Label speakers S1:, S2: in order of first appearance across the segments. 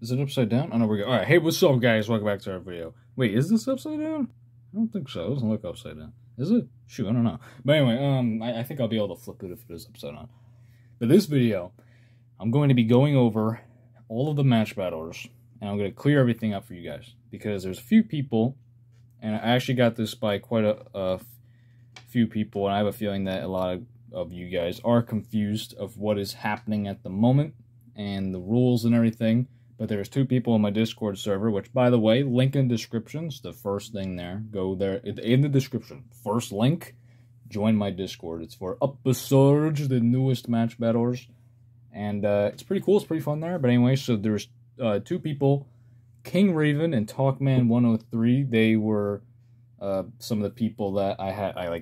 S1: Is it upside down? Oh, no, we're good. All right. Hey, what's up, guys? Welcome back to our video. Wait, is this upside down? I don't think so. It doesn't look upside down. Is it? Shoot, I don't know. But anyway, I think I'll be able to flip it if it is upside down. But this video, I'm going to be going over all of the match battlers, and I'm going to clear everything up for you guys. Because there's a few people, and I actually got this by quite a few people, and I have a feeling that a lot of you guys are confused of what is happening at the moment, and the rules and everything. But there's two people on my Discord server, which, by the way, link in descriptions, the first thing there. Go there in the description. First link, join my Discord. It's for Upsurge, the newest match battlers. And it's pretty cool. It's pretty fun there. But anyway, so there's two people, King Raven and Talkman103. They were some of the people that I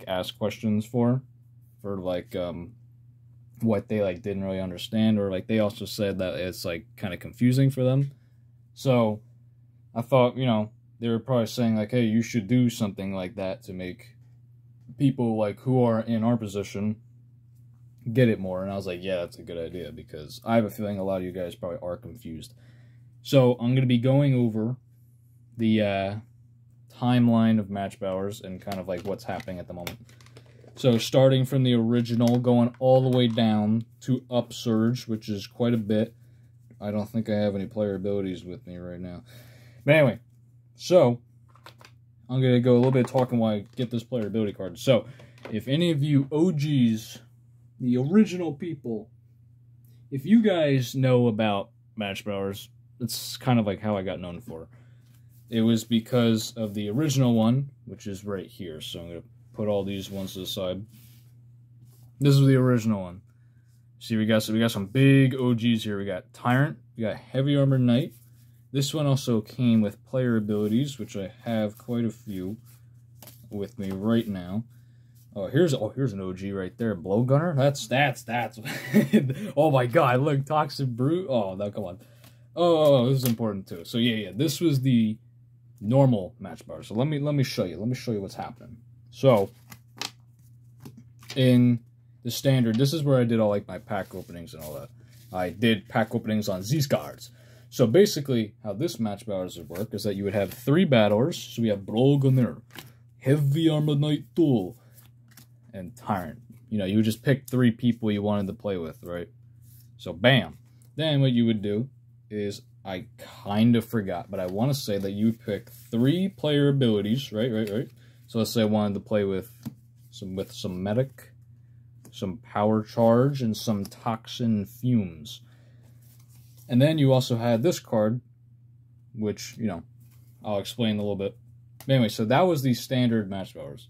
S1: asked questions for like what they didn't really understand, or they also said that it's kind of confusing for them. So I thought, they were probably saying hey, you should do something like that to make people who are in our position get it more. And I was like, yeah, that's a good idea, because I have a feeling a lot of you guys probably are confused. So I'm going to be going over the timeline of match battlers and kind of what's happening at the moment. So starting from the original, going all the way down to Upsurge, which is quite a bit. I don't think I have any player abilities with me right now. But anyway, so I'm going to go a little bit talking while I get this player ability card. So if any of you OGs, the original people, if you guys know about match battlers, it's kind of how I got known for. It was because of the original one, which is right here. So I'm going to put all these ones to the side. This is the original one. See, we got some big OGs here. We got Tyrant, we got Heavy Armored Knight. This one also came with player abilities, which I have quite a few with me right now. Here's an OG right there, Blow Gunner. That's oh my god, look, Toxic Brute. Oh, no, come on. Oh, this is important too. So yeah, this was the normal match bar. So let me show you. Let me show you what's happening. So, in the standard, this is where I did all my pack openings and all that. I did pack openings on these cards. So basically, how this match battlers would work is that you would have 3 battlers. So we have Blow Gunner, Heavy Armored Knight Tool, and Tyrant. You would just pick 3 people you wanted to play with, right? So bam. Then what you would do is, I kind of forgot, but I want to say that you pick 3 player abilities, right? So let's say I wanted to play with some Medic, some Power Charge, and some Toxin Fumes. And then you also had this card, which, I'll explain a little bit. But anyway, so that was the standard match battlers.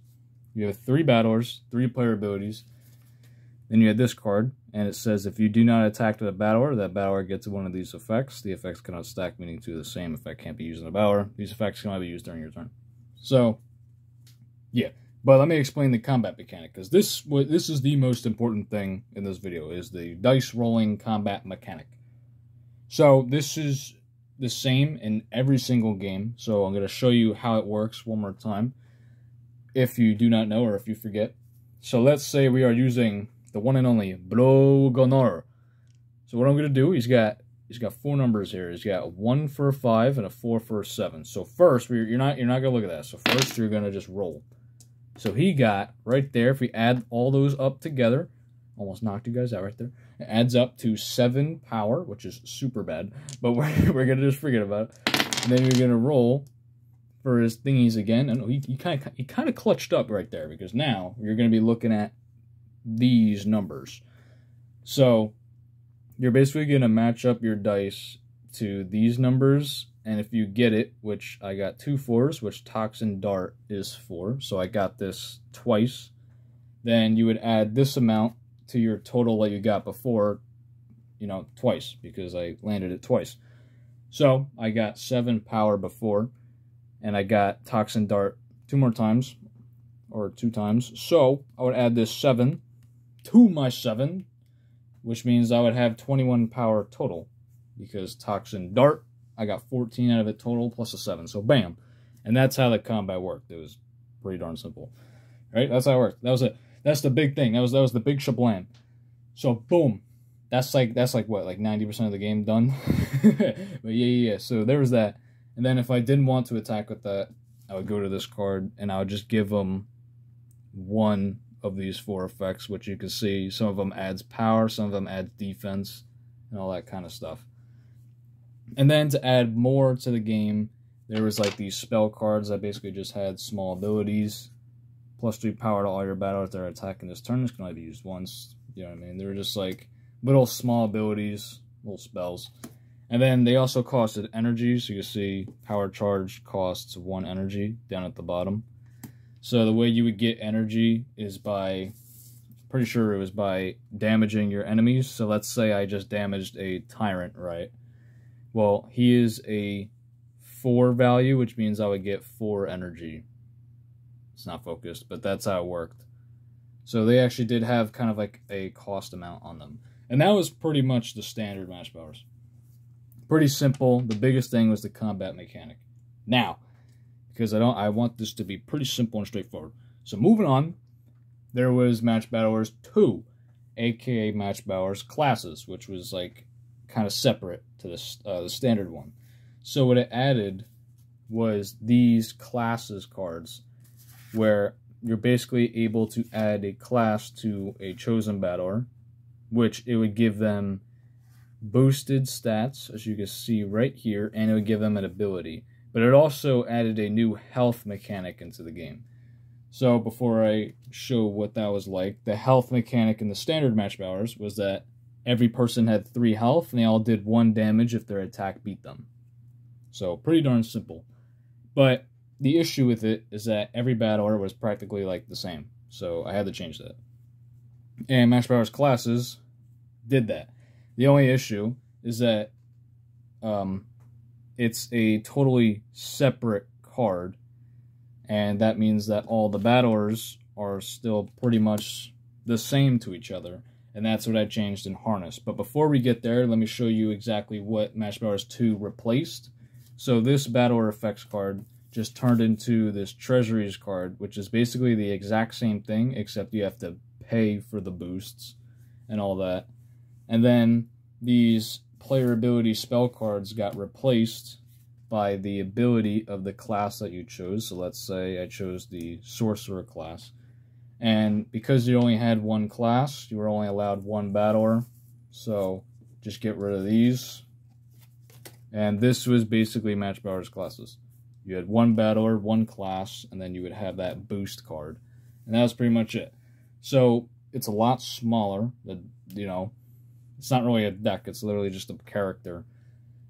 S1: You have 3 battlers, 3 player abilities. Then you had this card, and it says if you do not attack with a battler, that battler gets one of these effects. The effects cannot stack, meaning to the same effect can't be used on a battler. These effects can only be used during your turn. So, yeah. But let me explain the combat mechanic, because this is the most important thing in this video, is the dice rolling combat mechanic. So this is the same in every single game. So I'm going to show you how it works one more time, if you do not know or if you forget. So let's say we are using the one and only Blow Gunner. So what I'm going to do, he's got 4 numbers here. He's got 1 for a 5 and a 4 for a 7. So first, you're not going to look at that. So first, you're going to just roll. So he got right there. If we add all those up together, almost knocked you guys out right there. It adds up to 7 power, which is super bad. But we're going to just forget about it. And then you're going to roll for his thingies again. And he kind of clutched up right there, because now you're going to be looking at these numbers. So you're basically going to match up your dice to these numbers, and if you get it, which I got 2 4s, which Toxin Dart is 4, so I got this twice, then you would add this amount to your total that you got before, twice, because I landed it twice. So I got 7 power before, and I got Toxin Dart 2 more times, or 2 times, so I would add this 7 to my 7, which means I would have 21 power total, because Toxin Dart, I got 14 out of it total, plus a 7, so bam. And that's how the combat worked. It was pretty darn simple, right? That's how it worked. That was it. That's the big thing. That was the big shablam. So boom, that's like what, like 90% of the game done. But yeah. So there was that. And then if I didn't want to attack with that, I would go to this card and I would just give them one of these 4 effects, which you can see some of them adds power, some of them adds defense, and all that kind of stuff. And then to add more to the game, there was like these spell cards that basically just had small abilities, +3 power to all your battlers that are attacking this turn. This can only be used once. You know what I mean? They were just like little small abilities, little spells. And then they also costed energy, so you can see power charge costs 1 energy down at the bottom. So the way you would get energy is by, pretty sure it was by damaging your enemies. So let's say I just damaged a tyrant, right? Well, he is a 4 value, which means I would get 4 energy. It's not focused, but that's how it worked. So they actually did have kind of like a cost amount on them. And that was pretty much the standard MatchBattlers. Pretty simple. The biggest thing was the combat mechanic. Now, because I want this to be pretty simple and straightforward. So moving on, there was MatchBattlers 2, aka MatchBattlers Classes, which was like kind of separate to the standard one. So what it added was these classes cards, where you're basically able to add a class to a chosen battler, which it would give them boosted stats, as you can see right here, and it would give them an ability. But it also added a new health mechanic into the game. So before I show what that was like, the health mechanic in the standard MatchBattlers was that every person had 3 health, and they all did 1 damage if their attack beat them. So pretty darn simple. But the issue with it is that every battler was practically like the same. So I had to change that. And MatchBattlers Classes did that. The only issue is that it's a totally separate card, and that means that all the battlers are still pretty much the same to each other, and that's what I changed in Harness. But before we get there, let me show you exactly what MatchBattlers 2 replaced. So this battler effects card just turned into this Treasuries card, which is basically the exact same thing, except you have to pay for the boosts and all that. And then these player ability spell cards got replaced by the ability of the class that you chose. So let's say I chose the Sorcerer class. And because you only had 1 class, you were only allowed 1 battler. So just get rid of these. And this was basically MatchBattlers Classes. You had 1 battler, 1 class, and then you would have that boost card. And that was pretty much it. So it's a lot smaller. You know, it's not really a deck. It's literally just a character.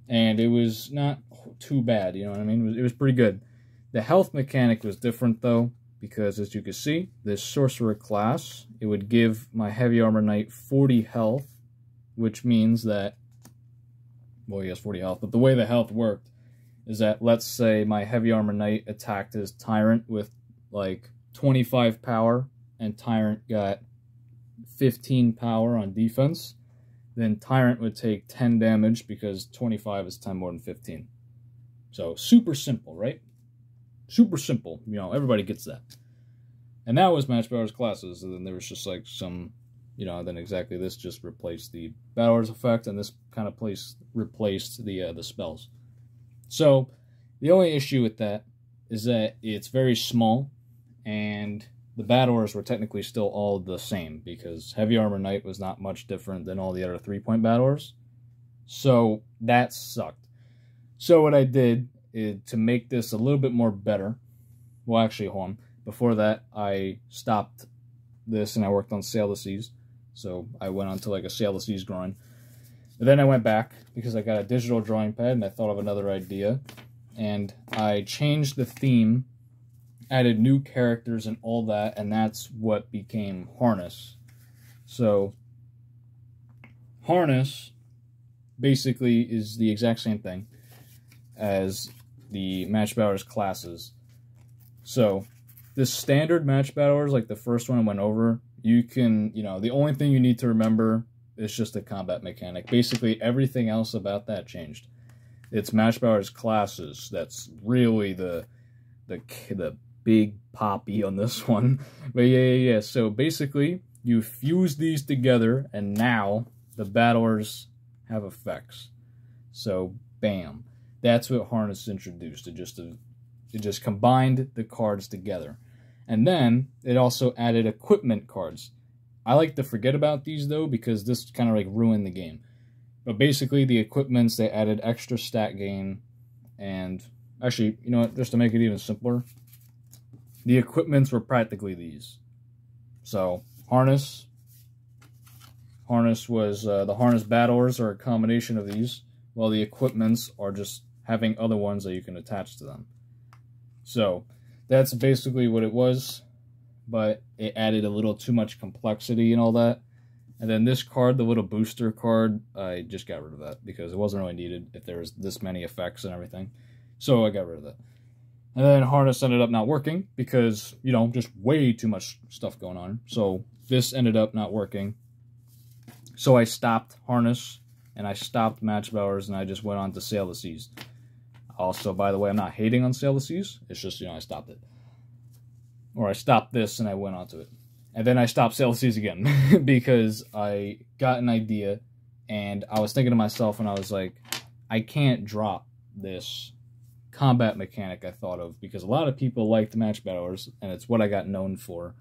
S1: And it was not too bad, you know what I mean? It was pretty good. The health mechanic was different, though, because as you can see, this Sorcerer class, it would give my Heavy Armor Knight 40 health, which means that, well, he has 40 health, but the way the health worked is that, let's say my Heavy Armor Knight attacked his Tyrant with, like, 25 power, and Tyrant got 15 power on defense, then Tyrant would take 10 damage because 25 is 10 more than 15. So, super simple, right? Super simple. You know, everybody gets that. And that was MatchBattlers Classes, and then there was just like some, you know, then exactly this just replaced the Battlers effect, and this kind of replaced the spells. So, the only issue with that is that it's very small, and the battlers were technically still all the same, because Heavy Armor Knight was not much different than all the other 3-point battlers. So, that sucked. So, what I did is, to make this a little bit more better, well, actually, hold on. Before that, I stopped this, and I worked on Sail the Seas. So, I went on to, like, a Sail the Seas drawing. And then I went back, because I got a digital drawing pad, and I thought of another idea. And I changed the theme, added new characters and all that, and that's what became Harness. So, Harness basically is the exact same thing as the MatchBattlers Classes. So, the standard MatchBattlers, like the first one I went over, you can, you know, the only thing you need to remember is just the combat mechanic. Basically, everything else about that changed. It's MatchBattlers Classes that's really the big poppy on this one. But yeah. So basically, you fuse these together, and now the battlers have effects. So, bam. That's what Harness introduced. It just combined the cards together. And then it also added equipment cards. I like to forget about these, though, because this kind of like ruined the game. But basically, the equipments, they added extra stat gain. And actually, you know what, just to make it even simpler, the equipments were practically these. So, Harness was, the Harness Battlers are a combination of these, while the equipments are just having other ones that you can attach to them. So, that's basically what it was, but it added a little too much complexity and all that. And then this card, the little booster card, I just got rid of that because it wasn't really needed if there was this many effects and everything. So I got rid of that. And then Harness ended up not working because, you know, just way too much stuff going on. So this ended up not working. So I stopped Harness and I stopped MatchBattlers and I just went on to Sail the Seas. Also, by the way, I'm not hating on Sail the Seas. It's just, you know, I stopped it. Or I stopped this and I went on to it. And then I stopped Sail the Seas again because I got an idea and I was thinking to myself and I was like, I can't drop this combat mechanic I thought of because a lot of people like the MatchBattlers and it's what I got known for.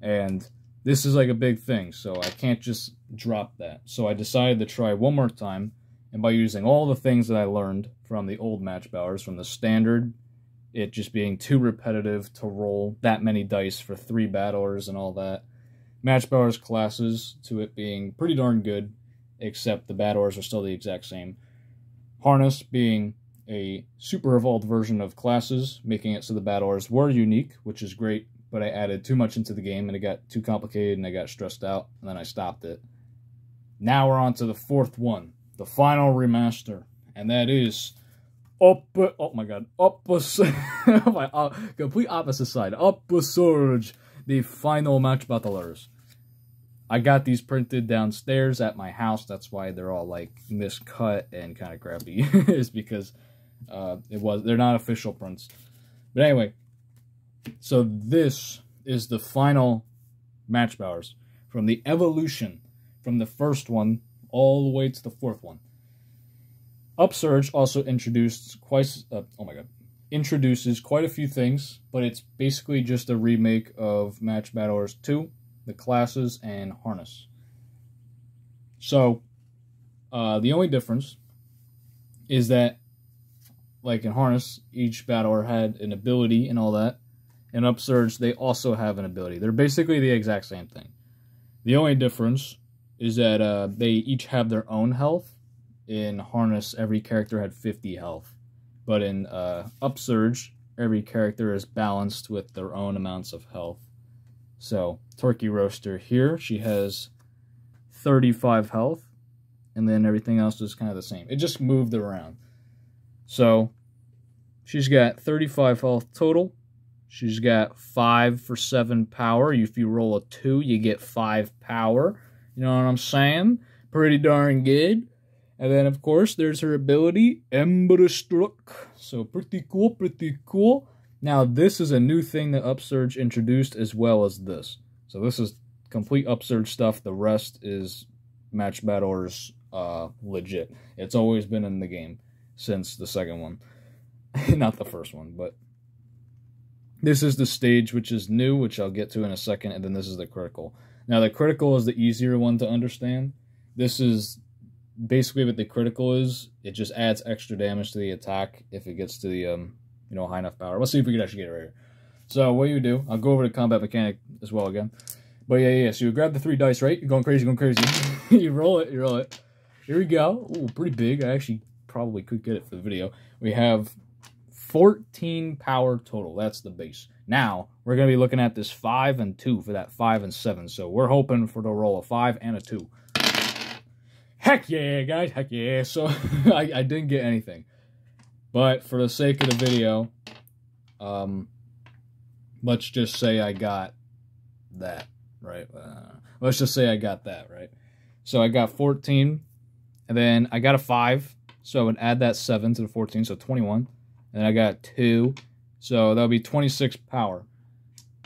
S1: And this is like a big thing, so I can't just drop that. So I decided to try one more time, and by using all the things that I learned from the old MatchBattlers, from the standard, it just being too repetitive to roll that many dice for 3 battlers and all that. MatchBattlers classes, to it being pretty darn good, except the battlers are still the exact same. Harness being a super evolved version of classes, making it so the battlers were unique, which is great, but I added too much into the game and it got too complicated and I got stressed out, and then I stopped it. Now we're on to the 4th one, the final remaster, and that is complete opposite side, Upsurge, the final Match-Battlers. I got these printed downstairs at my house, that's why they're all like miscut and kind of crappy, is because they're not official prints. But anyway, so this is the final MatchBattlers, from the evolution from the first one all the way to the 4th one. Upsurge also introduces quite a few things, but it's basically just a remake of MatchBattlers 2, the classes, and Harness. So, the only difference is that, like in Harness, each battler had an ability and all that. In Upsurge, they also have an ability. They're basically the exact same thing. The only difference is that they each have their own health. In Harness, every character had 50 health. But in Upsurge, every character is balanced with their own amounts of health. So, Turkey Roaster here, she has 35 health. And then everything else is kind of the same. It just moved around. So, she's got 35 health total. She's got 5 for 7 power. If you roll a 2, you get 5 power. You know what I'm saying? Pretty darn good. And then, of course, there's her ability, Ember Struck. So, pretty cool, pretty cool. Now, this is a new thing that Upsurge introduced as well as this. So, this is complete Upsurge stuff. The rest is MatchBattlers legit. It's always been in the game since the second one. Not the first one, but this is the stage which is new, which I'll get to in a second, and then this is the critical. Now, the critical is the easier one to understand. This is basically what the critical is. It just adds extra damage to the attack if it gets to the, high enough power. Let's see if we can actually get it right here. So, what you do, I'll go over the combat mechanic as well again. But yeah, so you grab the 3 dice, right? You're going crazy, you roll it, Here we go. Ooh, pretty big. I actually probably could get it for the video. We have 14 power total. That's the base. Now, we're going to be looking at this 5 and 2 for that 5 and 7. So, we're hoping for to roll a 5 and a 2. Heck yeah, guys. Heck yeah. So, I didn't get anything. But, for the sake of the video, let's just say I got that, right? Let's just say I got that, right? So, I got 14, and then I got a 5, so I would add that 7 to the 14, so 21. And I got 2, so that'll be 26 power.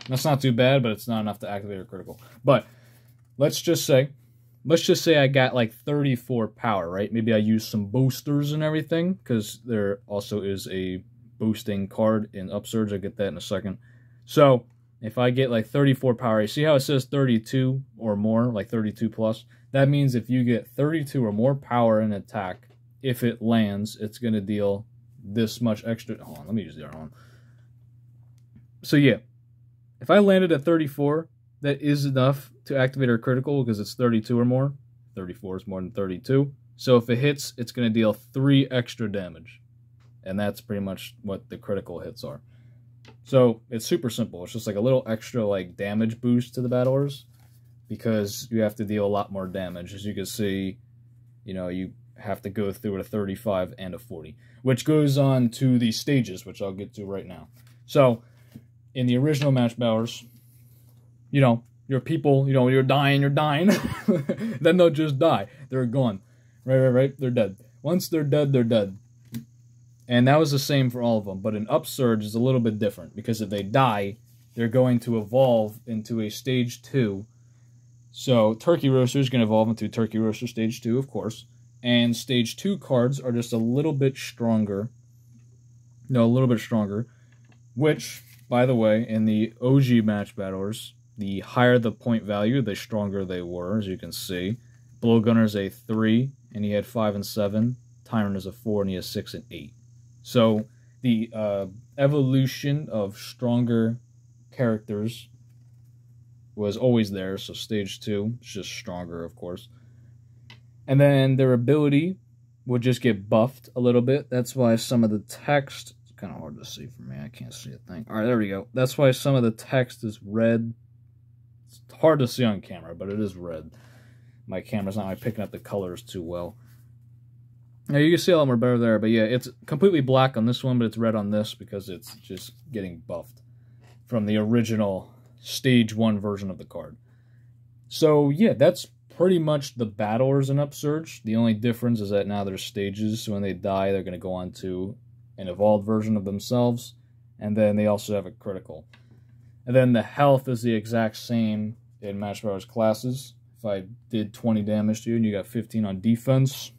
S1: That's not too bad, but it's not enough to activate a critical. But let's just say let's just say I got like 34 power, right? Maybe I use some boosters and everything, because there also is a boosting card in Upsurge. I'll get that in a second. So if I get like 34 power, you see how it says 32 or more, like 32 plus? That means if you get 32 or more power in attack, if it lands, it's going to deal this much extra. Hold on, let me use the other one. So yeah, if I landed at 34, that is enough to activate our critical because it's 32 or more. 34 is more than 32. So if it hits, it's going to deal 3 extra damage. And that's pretty much what the critical hits are. So it's super simple. It's just like a little extra like damage boost to the battlers because you have to deal a lot more damage. As you can see, you know, you have to go through a 35 and a 40, which goes on to the stages, which I'll get to right now. So in the original MatchBattlers, you know, your people, you know, you're dying, then they'll just die. They're gone. Right. They're dead. Once they're dead, they're dead. And that was the same for all of them. But in Upsurge, it's a little bit different. Because if they die, they're going to evolve into a Stage 2. So Turkey Roaster is going to evolve into Turkey Roaster Stage 2, of course. And Stage 2 cards are just a little bit stronger. No, a little bit stronger. Which, by the way, in the OG MatchBattlers, the higher the point value, the stronger they were, as you can see. Blowgunner's a 3, and he had 5 and 7. Tyrant is a 4, and he has 6 and 8. So the evolution of stronger characters was always there. So Stage 2 is just stronger, of course. And then their ability would just get buffed a little bit. That's why some of the text... It's kind of hard to see for me. I can't see a thing. All right, there we go. That's why some of the text is red. It's hard to see on camera, but it is red. My camera's not picking up the colors too well. Now you can see a lot more better there, but yeah, it's completely black on this one, but it's red on this because it's just getting buffed from the original Stage 1 version of the card. So yeah, that's pretty much the battlers in Upsurge. The only difference is that now there's stages, so when they die, they're going to go on to an evolved version of themselves, and then they also have a critical. And then the health is the exact same in MatchBattlers classes. If I did 20 damage to you and you got 15 on defense,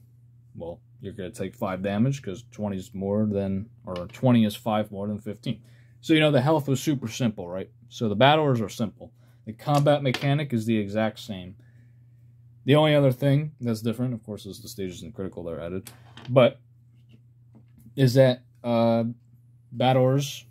S1: well, you're going to take 5 damage because 20 is more than, or 20 is 5 more than 15. So, you know, the health was super simple, right? So the battlers are simple. The combat mechanic is the exact same. The only other thing that's different, of course, is the stages and critical that are added. But, is that battlers,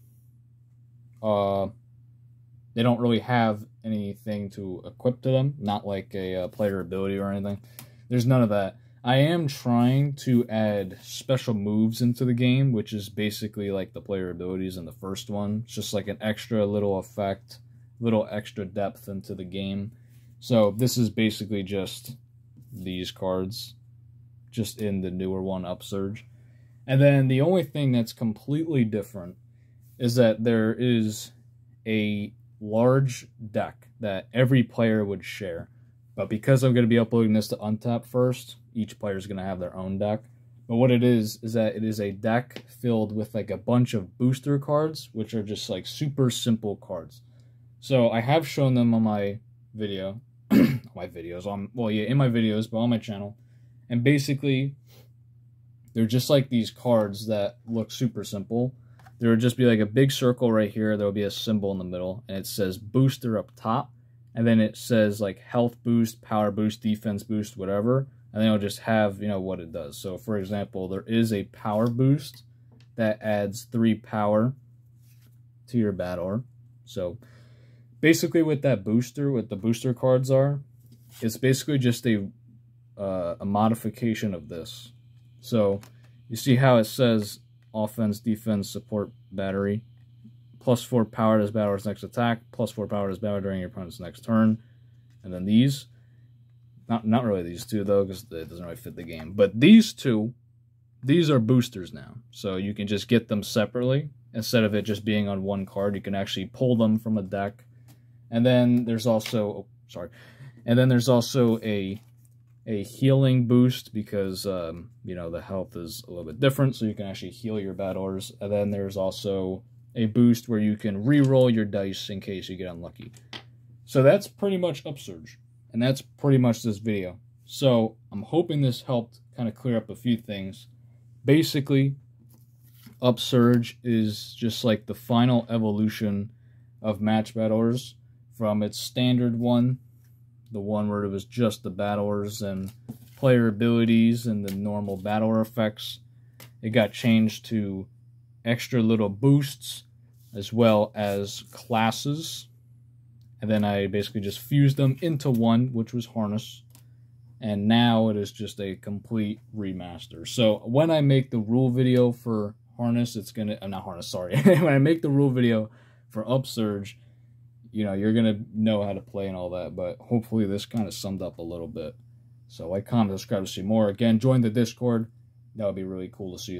S1: they don't really have anything to equip to them. Not like a player ability or anything. There's none of that. I am trying to add special moves into the game, which is basically like the player abilities in the first one. It's just like an extra little effect, little extra depth into the game. So this is basically just these cards, just in the newer one, Upsurge. And then the only thing that's completely different is that there is a large deck that every player would share. But because I'm going to be uploading this to Untap first, each player is going to have their own deck. But what it is that it is a deck filled with like a bunch of booster cards, which are just like super simple cards. So I have shown them on my video, in my videos, but on my channel. And basically, they're just like these cards that look super simple. There would just be like a big circle right here. There will be a symbol in the middle, and it says booster up top. And then it says like health boost, power boost, defense boost, whatever. And then it'll just have, you know, what it does. So, for example, there is a power boost that adds 3 power to your battler. So, basically what that booster, what the booster cards are, it's basically just a modification of this. So, you see how it says offense, defense, support, battery. +4 power to this battler's next attack, +4 power to this battler during your opponent's next turn. And then these, not really these two though, because it doesn't really fit the game. But these two, these are boosters now. So you can just get them separately. Instead of it just being on one card, you can actually pull them from a deck. And then there's also, a healing boost because, you know, the health is a little bit different. So you can actually heal your battlers. And then there's also a boost where you can re-roll your dice in case you get unlucky. So that's pretty much Upsurge. And that's pretty much this video. So I'm hoping this helped kind of clear up a few things. Basically, Upsurge is just like the final evolution of MatchBattlers from its standard one, the one where it was just the battlers and player abilities and the normal battler effects. It got changed to extra little boosts as well as classes. And then I basically just fused them into one, which was Harness. And now it is just a complete remaster. So when I make the rule video for Harness, it's gonna, not Harness, sorry. When I make the rule video for Upsurge, you know, you're gonna know how to play and all that. But hopefully this kind of summed up a little bit. So like, comment, subscribe to see more. Again, join the Discord. That would be really cool to see you there.